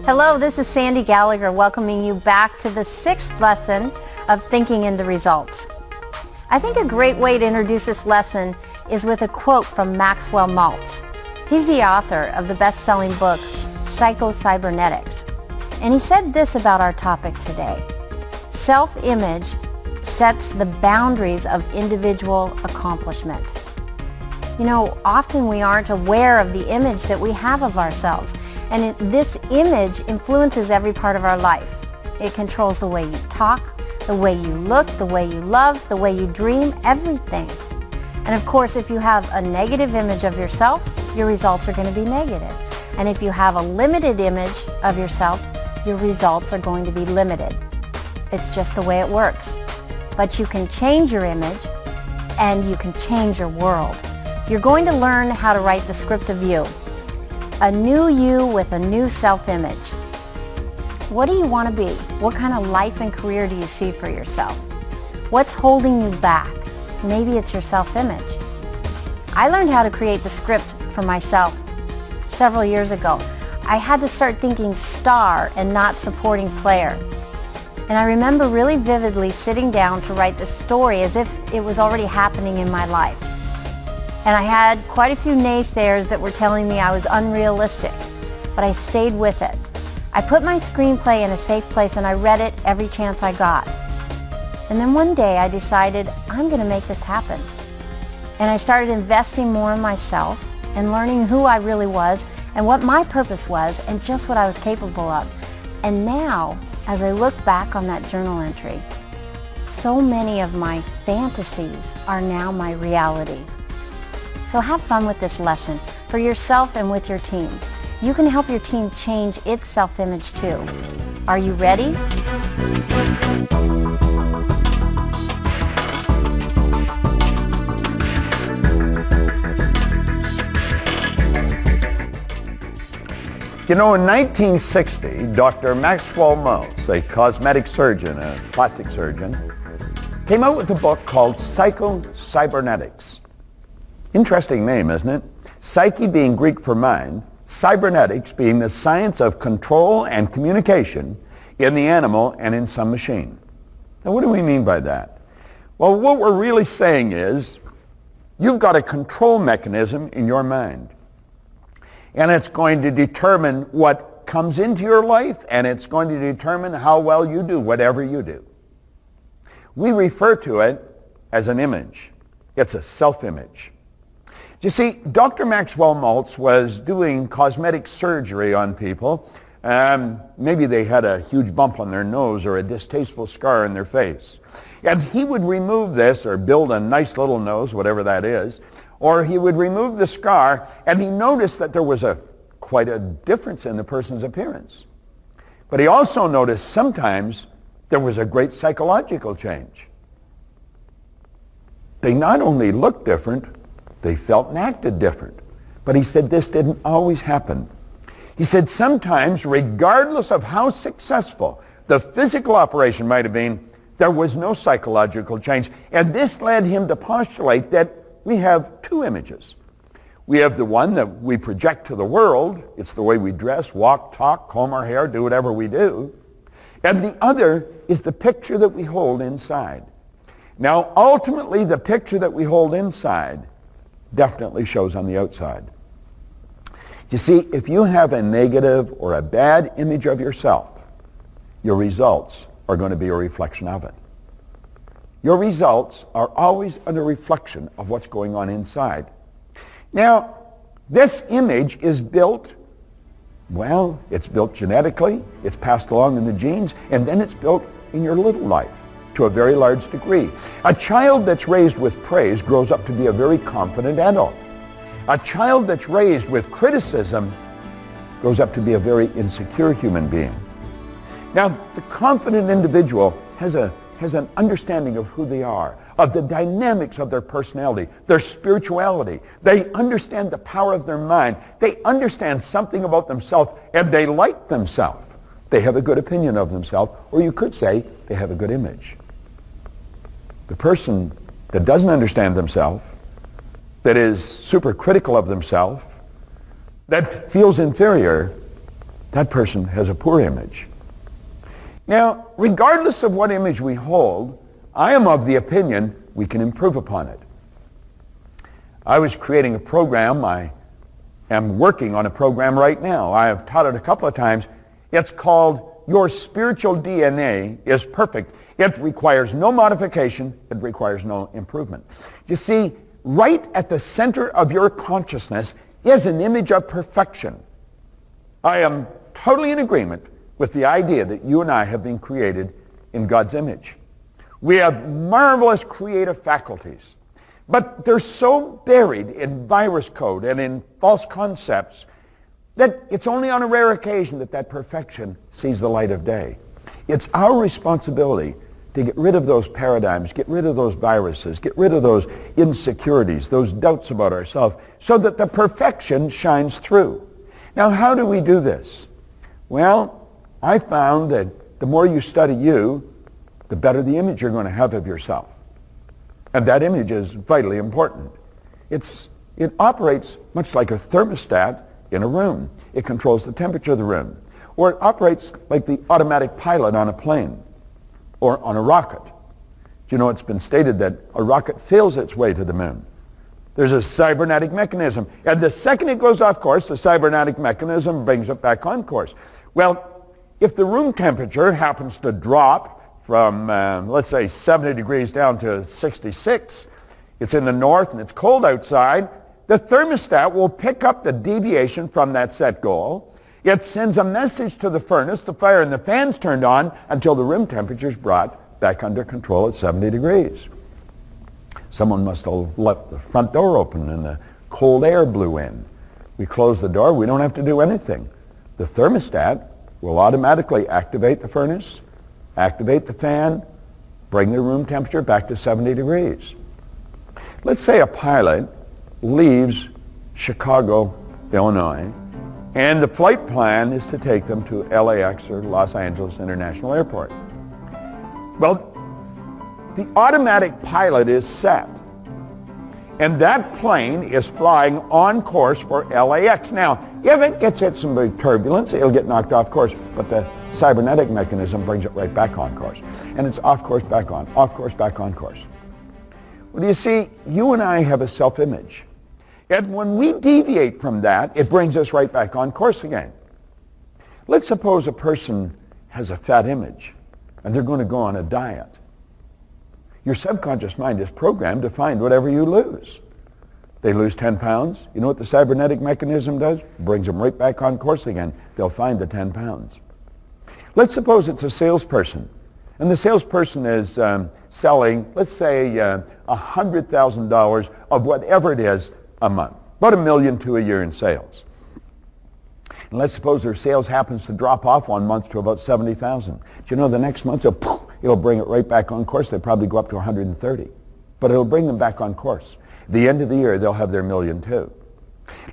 Hello, this is Sandy Gallagher welcoming you back to the 6th lesson of Thinking into Results. I think a great way to introduce this lesson is with a quote from Maxwell Maltz. He's the author of the best-selling book, Psycho-Cybernetics. And he said this about our topic today. Self-image sets the boundaries of individual accomplishment. You know, often we aren't aware of the image that we have of ourselves. And this image influences every part of our life. It controls the way you talk, the way you look, the way you love, the way you dream, everything. And of course, if you have a negative image of yourself, your results are going to be negative. And if you have a limited image of yourself, your results are going to be limited. It's just the way it works. But you can change your image and you can change your world. You're going to learn how to write the script of you. A new you with a new self-image. What do you want to be? What kind of life and career do you see for yourself? What's holding you back? Maybe it's your self-image. I learned how to create the script for myself several years ago. I had to start thinking star and not supporting player. And I remember really vividly sitting down to write the story as if it was already happening in my life. And I had quite a few naysayers that were telling me I was unrealistic, but I stayed with it. I put my screenplay in a safe place and I read it every chance I got. And then one day I decided I'm going to make this happen. And I started investing more in myself and learning who I really was and what my purpose was and just what I was capable of. And now, as I look back on that journal entry, so many of my fantasies are now my reality. So have fun with this lesson for yourself and with your team. You can help your team change its self-image too. Are you ready? You know, in 1960, Dr. Maxwell Maltz, a cosmetic surgeon, a plastic surgeon, came out with a book called Psycho-Cybernetics. Interesting name, isn't it? Psyche being Greek for mind, cybernetics being the science of control and communication in the animal and in some machine. Now, what do we mean by that? Well, what we're really saying is you've got a control mechanism in your mind. And it's going to determine what comes into your life, and it's going to determine how well you do whatever you do. We refer to it as an image. It's a self-image. You see, Dr. Maxwell Maltz was doing cosmetic surgery on people. Maybe they had a huge bump on their nose or a distasteful scar in their face. And he would remove this or build a nice little nose, whatever that is, or he would remove the scar, and he noticed that there was quite a difference in the person's appearance. But he also noticed sometimes there was a great psychological change. They not only looked different, they felt and acted different. But he said this didn't always happen. He said sometimes, regardless of how successful the physical operation might have been, there was no psychological change. And this led him to postulate that we have two images. We have the one that we project to the world. It's the way we dress, walk, talk, comb our hair, do whatever we do. And the other is the picture that we hold inside. Now, ultimately, the picture that we hold inside definitely shows on the outside. You see, if you have a negative or a bad image of yourself, your results are going to be a reflection of it. Your results are always a reflection of what's going on inside. Now, this image is built, well, it's built genetically, it's passed along in the genes, and then it's built in your little life to a very large degree. A child that's raised with praise grows up to be a very confident adult. A child that's raised with criticism grows up to be a very insecure human being. Now, the confident individual has an understanding of who they are, of the dynamics of their personality, their spirituality. They understand the power of their mind. They understand something about themselves, and they like themselves. They have a good opinion of themselves, or you could say they have a good image. The person that doesn't understand themselves, that is super critical of themselves, that feels inferior, that person has a poor image. Now, regardless of what image we hold, I am of the opinion we can improve upon it. I was creating a program. I am working on a program right now. I have taught it a couple of times. It's called Your Spiritual DNA is Perfect. It requires no modification. It requires no improvement. You see, right at the center of your consciousness is an image of perfection. I am totally in agreement with the idea that you and I have been created in God's image. We have marvelous creative faculties, but they're so buried in virus code and in false concepts that it's only on a rare occasion that that perfection sees the light of day. It's our responsibility to get rid of those paradigms, get rid of those viruses, get rid of those insecurities, those doubts about ourselves, so that the perfection shines through. Now, how do we do this? Well, I found that the more you study you, the better the image you're going to have of yourself. And that image is vitally important. It operates much like a thermostat in a room. It controls the temperature of the room. Or it operates like the automatic pilot on a plane or on a rocket. You know, it's been stated that a rocket fails its way to the moon. There's a cybernetic mechanism. And the second it goes off course, the cybernetic mechanism brings it back on course. Well, if the room temperature happens to drop from, let's say, 70 degrees down to 66, it's in the north and it's cold outside, the thermostat will pick up the deviation from that set goal. It sends a message to the furnace, the fire and the fan's turned on until the room temperature is brought back under control at 70 degrees. Someone must have left the front door open and the cold air blew in. We close the door, we don't have to do anything. The thermostat will automatically activate the furnace, activate the fan, bring the room temperature back to 70 degrees. Let's say a pilot leaves Chicago, Illinois, and the flight plan is to take them to LAX or Los Angeles International Airport. Well, the automatic pilot is set, and that plane is flying on course for LAX. Now, if it gets hit some big turbulence, it'll get knocked off course, but the cybernetic mechanism brings it right back on course. And it's off course, back on, off course, back on course. Well, you see, you and I have a self-image. And when we deviate from that, it brings us right back on course again. Let's suppose a person has a fat image, and they're going to go on a diet. Your subconscious mind is programmed to find whatever you lose. They lose 10 pounds. You know what the cybernetic mechanism does? Brings them right back on course again. They'll find the 10 pounds. Let's suppose it's a salesperson, and the salesperson is selling, let's say, $100,000 of whatever it is a month, about $1 million to a year in sales. And let's suppose their sales happens to drop off one month to about 70,000. Do you know the next month it'll bring it right back on course? They'll probably go up to 130, but it'll bring them back on course. At the end of the year, they'll have their $1 million too.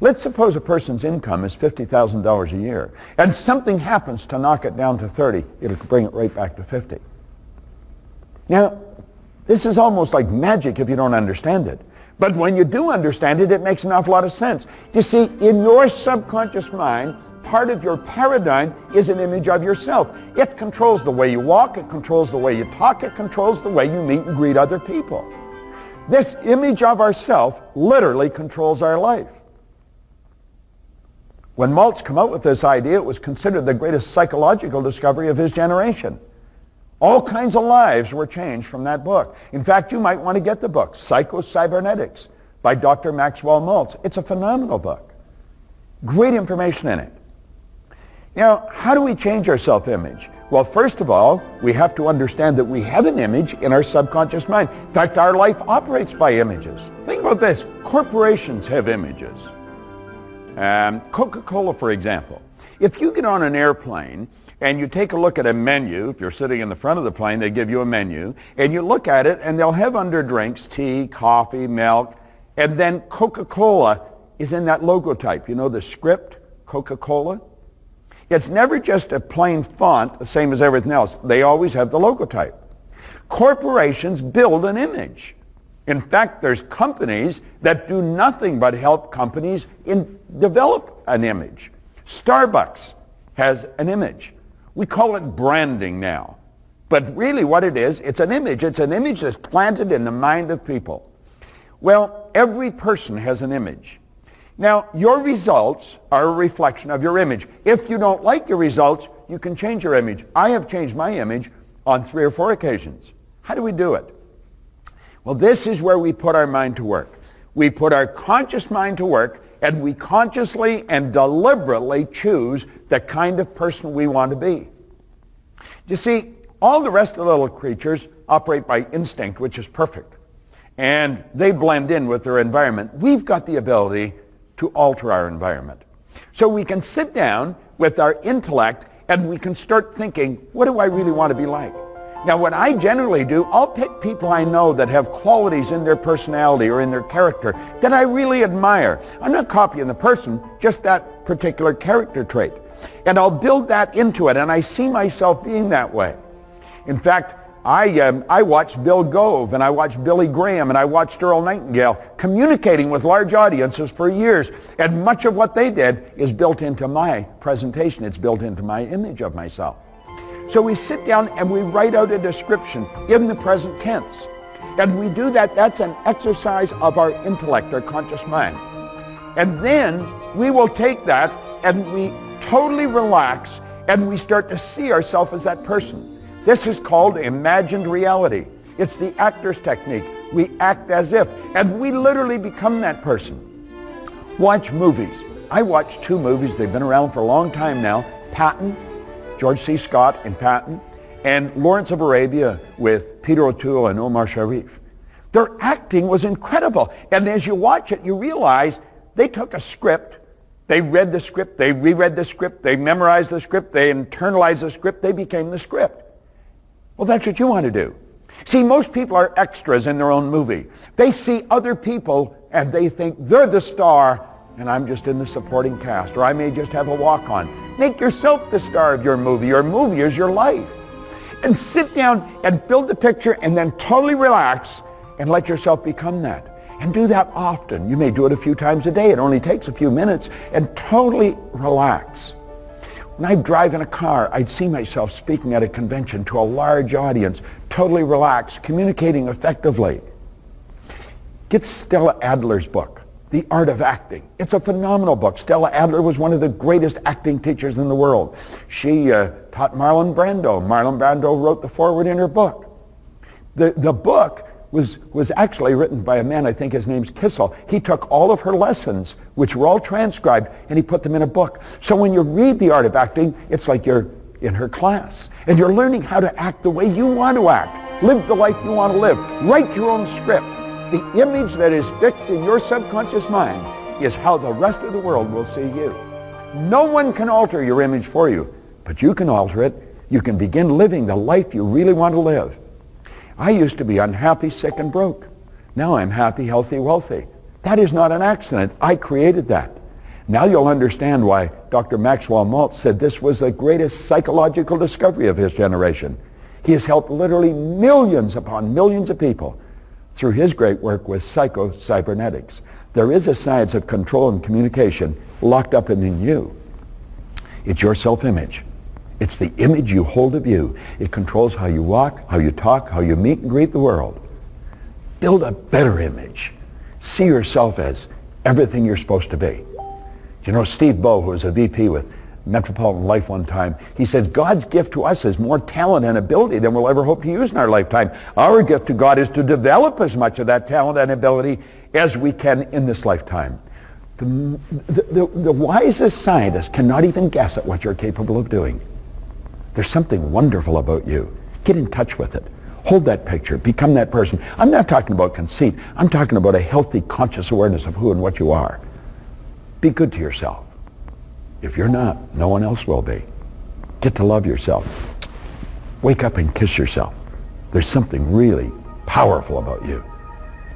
Let's suppose a person's income is $50,000 a year, and something happens to knock it down to 30. It'll bring it right back to 50. Now, this is almost like magic if you don't understand it. But when you do understand it, it makes an awful lot of sense. You see, in your subconscious mind, part of your paradigm is an image of yourself. It controls the way you walk, it controls the way you talk, it controls the way you meet and greet other people. This image of ourself literally controls our life. When Maltz came out with this idea, it was considered the greatest psychological discovery of his generation. All kinds of lives were changed from that book. In fact, you might want to get the book, Psycho-Cybernetics by Dr. Maxwell Maltz. It's a phenomenal book. Great information in it. Now, how do we change our self-image? Well, first of all, we have to understand that we have an image in our subconscious mind. In fact, our life operates by images. Think about this. Corporations have images. Coca-Cola, for example. If you get on an airplane and you take a look at a menu, if you're sitting in the front of the plane, they give you a menu, and you look at it, and they'll have under drinks, tea, coffee, milk, and then Coca-Cola is in that logotype. You know the script, Coca-Cola? It's never just a plain font, the same as everything else. They always have the logotype. Corporations build an image. In fact, there's companies that do nothing but help companies develop an image. Starbucks has an image. We call it branding now. But really what it is, it's an image. It's an image that's planted in the mind of people. Well, every person has an image. Now, your results are a reflection of your image. If you don't like your results, you can change your image. I have changed my image on 3 or 4 occasions. How do we do it? Well, this is where we put our mind to work. We put our conscious mind to work, and we consciously and deliberately choose the kind of person we want to be. You see, all the rest of the little creatures operate by instinct, which is perfect. And they blend in with their environment. We've got the ability to alter our environment. So we can sit down with our intellect and we can start thinking, what do I really want to be like? Now, what I generally do, I'll pick people I know that have qualities in their personality or in their character that I really admire. I'm not copying the person, just that particular character trait. And I'll build that into it, and I see myself being that way. In fact, I watched Bill Gove, and I watched Billy Graham, and I watched Earl Nightingale communicating with large audiences for years. And much of what they did is built into my presentation. It's built into my image of myself. So we sit down and we write out a description in the present tense. And we do that. That's an exercise of our intellect, our conscious mind. And then we will take that and we totally relax and we start to see ourselves as that person. This is called imagined reality. It's the actor's technique. We act as if, and we literally become that person. Watch movies. I watched 2 movies. They've been around for a long time now. Patton, George C. Scott in Patton, and Lawrence of Arabia with Peter O'Toole and Omar Sharif. Their acting was incredible. And as you watch it, you realize they took a script, they read the script, they reread the script, they memorized the script, they internalized the script, they became the script. Well, that's what you want to do. See, most people are extras in their own movie. They see other people and they think they're the star and I'm just in the supporting cast, or I may just have a walk-on. Make yourself the star of your movie. Your movie is your life. And sit down and build the picture and then totally relax and let yourself become that. And do that often. You may do it a few times a day. It only takes a few minutes. And totally relax. When I'd drive in a car, I'd see myself speaking at a convention to a large audience, totally relaxed, communicating effectively. Get Stella Adler's book, The Art of Acting. It's a phenomenal book. Stella Adler was one of the greatest acting teachers in the world. She taught Marlon Brando. Marlon Brando wrote the foreword in her book. The book was actually written by a man, I think his name's Kissel. He took all of her lessons, which were all transcribed, and he put them in a book. So when you read The Art of Acting, it's like you're in her class. And you're learning how to act the way you want to act. Live the life you want to live. Write your own script. The image that is fixed in your subconscious mind is how the rest of the world will see you. No one can alter your image for you, but you can alter it. You can begin living the life you really want to live. I used to be unhappy, sick, and broke. Now I'm happy, healthy, wealthy. That is not an accident. I created that. Now you'll understand why Dr. Maxwell Maltz said this was the greatest psychological discovery of his generation. He has helped literally millions upon millions of people through his great work with psycho-cybernetics. There is a science of control and communication locked up in you. It's your self-image. It's the image you hold of you. It controls how you walk, how you talk, how you meet and greet the world. Build a better image. See yourself as everything you're supposed to be. You know, Steve Bowe, who was a VP with Metropolitan Life one time, he said, God's gift to us is more talent and ability than we'll ever hope to use in our lifetime. Our gift to God is to develop as much of that talent and ability as we can in this lifetime. The wisest scientists cannot even guess at what you're capable of doing. There's something wonderful about you. Get in touch with it. Hold that picture. Become that person. I'm not talking about conceit. I'm talking about a healthy, conscious awareness of who and what you are. Be good to yourself. If you're not, no one else will be. Get to love yourself. Wake up and kiss yourself. There's something really powerful about you.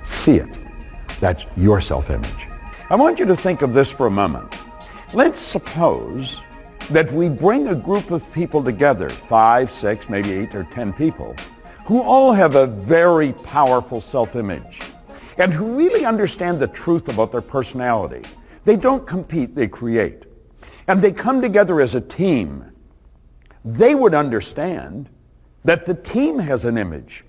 See it. That's your self-image. I want you to think of this for a moment. Let's suppose that we bring a group of people together, 5, 6, maybe 8 or 10 people, who all have a very powerful self-image and who really understand the truth about their personality. They don't compete, they create. and they come together as a team, they would understand that the team has an image.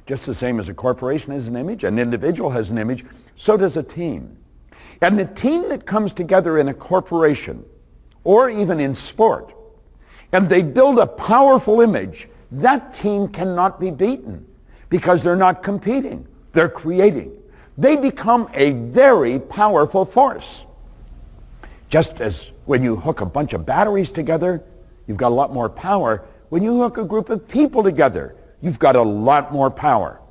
Just the same as a corporation has an image, an individual has an image, so does a team. And the team that comes together in a corporation, or even in sport, and they build a powerful image, that team cannot be beaten because they're not competing, they're creating. They become a very powerful force. Just as when you hook a bunch of batteries together, you've got a lot more power. When you hook a group of people together, you've got a lot more power.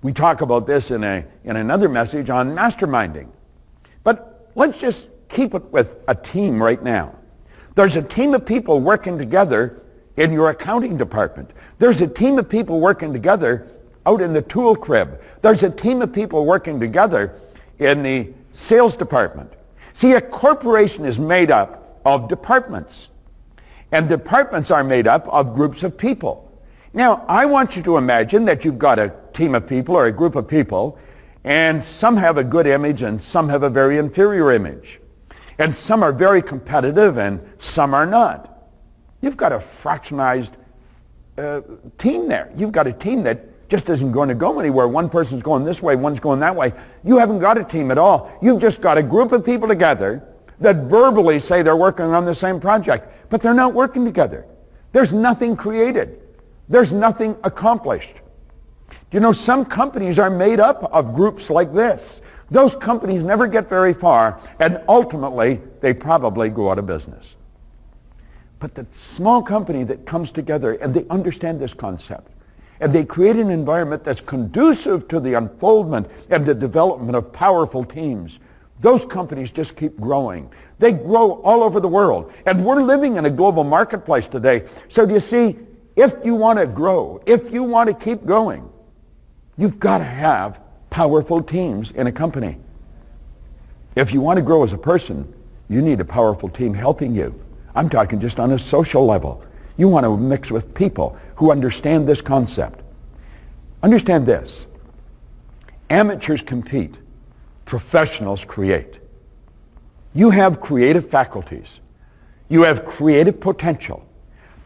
We talk about this in another message on masterminding. But let's just keep it with a team right now. There's a team of people working together in your accounting department. There's a team of people working together out in the tool crib. There's a team of people working together in the sales department. See, a corporation is made up of departments. And departments are made up of groups of people. Now, I want you to imagine that you've got a team of people or a group of people, and some have a good image and some have a very inferior image. And some are very competitive and some are not. You've got a fractionized team there. You've got a team that just isn't going to go anywhere. One person's going this way, one's going that way. You haven't got a team at all. You've just got a group of people together that verbally say they're working on the same project, but they're not working together. There's nothing created. There's nothing accomplished. You know, some companies are made up of groups like this. Those companies never get very far, and ultimately, they probably go out of business. But the small company that comes together and they understand this concept, and they create an environment that's conducive to the unfoldment and the development of powerful teams, those companies just keep growing. They grow all over the world. And we're living in a global marketplace today. So do you see, if you want to grow, if you want to keep going, you've got to have powerful teams in a company. If you want to grow as a person, you need a powerful team helping you. I'm talking just on a social level. You want to mix with people who understand this concept. Understand this. Amateurs compete. Professionals create. You have creative faculties. You have creative potential.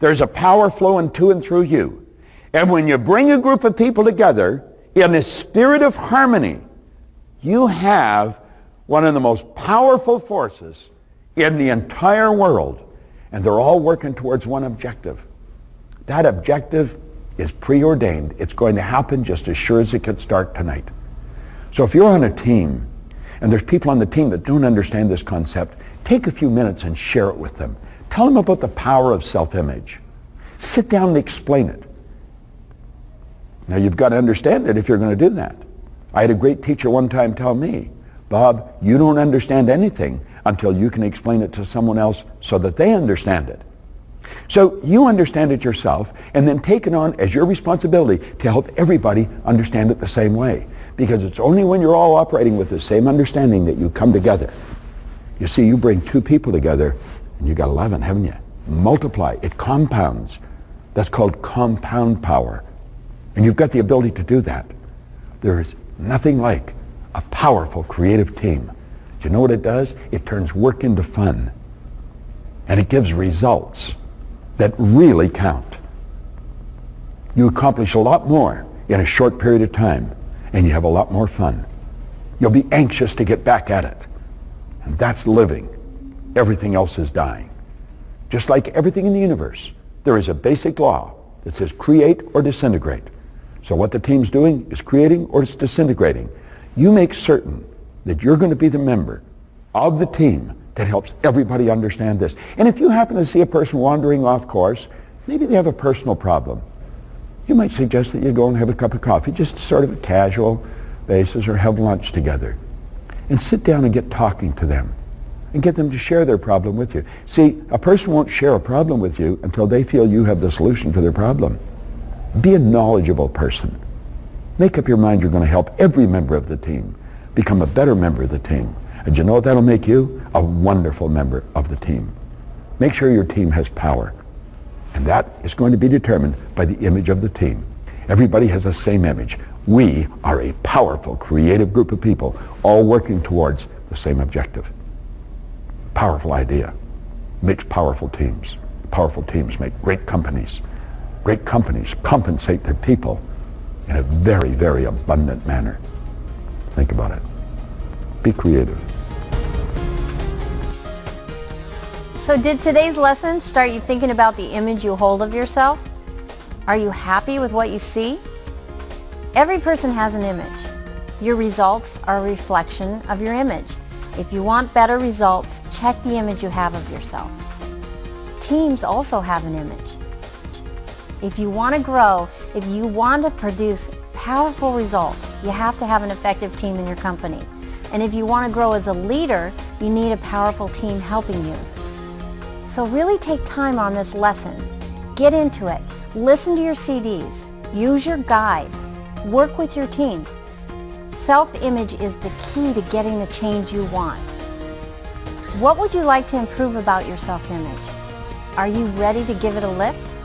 There's a power flowing to and through you. And when you bring a group of people together in a spirit of harmony, you have one of the most powerful forces in the entire world. And they're all working towards one objective. That objective is preordained. It's going to happen just as sure as it could start tonight. So if you're on a team and there's people on the team that don't understand this concept, take a few minutes and share it with them. Tell them about the power of self-image. Sit down and explain it. Now you've got to understand it if you're going to do that. I had a great teacher one time tell me, Bob, you don't understand anything until you can explain it to someone else so that they understand it. So you understand it yourself and then take it on as your responsibility to help everybody understand it the same way. Because it's only when you're all operating with the same understanding that you come together. You see, you bring two people together and you got 11, haven't you? Multiply. It compounds. That's called compound power. And you've got the ability to do that. There is nothing like a powerful creative team. Do you know what it does? It turns work into fun. And it gives results that really count. You accomplish a lot more in a short period of time, and you have a lot more fun. You'll be anxious to get back at it. And that's living. Everything else is dying. Just like everything in the universe, there is a basic law that says create or disintegrate. So what the team's doing is creating or it's disintegrating. You make certain that you're going to be the member of the team that helps everybody understand this. And if you happen to see a person wandering off course, maybe they have a personal problem. You might suggest that you go and have a cup of coffee, just sort of a casual basis, or have lunch together. And sit down and get talking to them and get them to share their problem with you. See, a person won't share a problem with you until they feel you have the solution for their problem. Be a knowledgeable person. Make up your mind you're going to help every member of the team become a better member of the team. And you know what that'll make you? A wonderful member of the team. Make sure your team has power. And that is going to be determined by the image of the team. Everybody has the same image. We are a powerful, creative group of people, all working towards the same objective. Powerful idea. Makes powerful teams. Powerful teams make great companies. Great companies compensate their people in a very, very abundant manner. Think about it. Be creative. So did today's lesson start you thinking about the image you hold of yourself? Are you happy with what you see? Every person has an image. Your results are a reflection of your image. If you want better results, check the image you have of yourself. Teams also have an image. If you want to grow, if you want to produce powerful results, you have to have an effective team in your company. And if you want to grow as a leader, you need a powerful team helping you. So really take time on this lesson. Get into it. Listen to your CDs. Use your guide. Work with your team. Self-image is the key to getting the change you want. What would you like to improve about your self-image? Are you ready to give it a lift?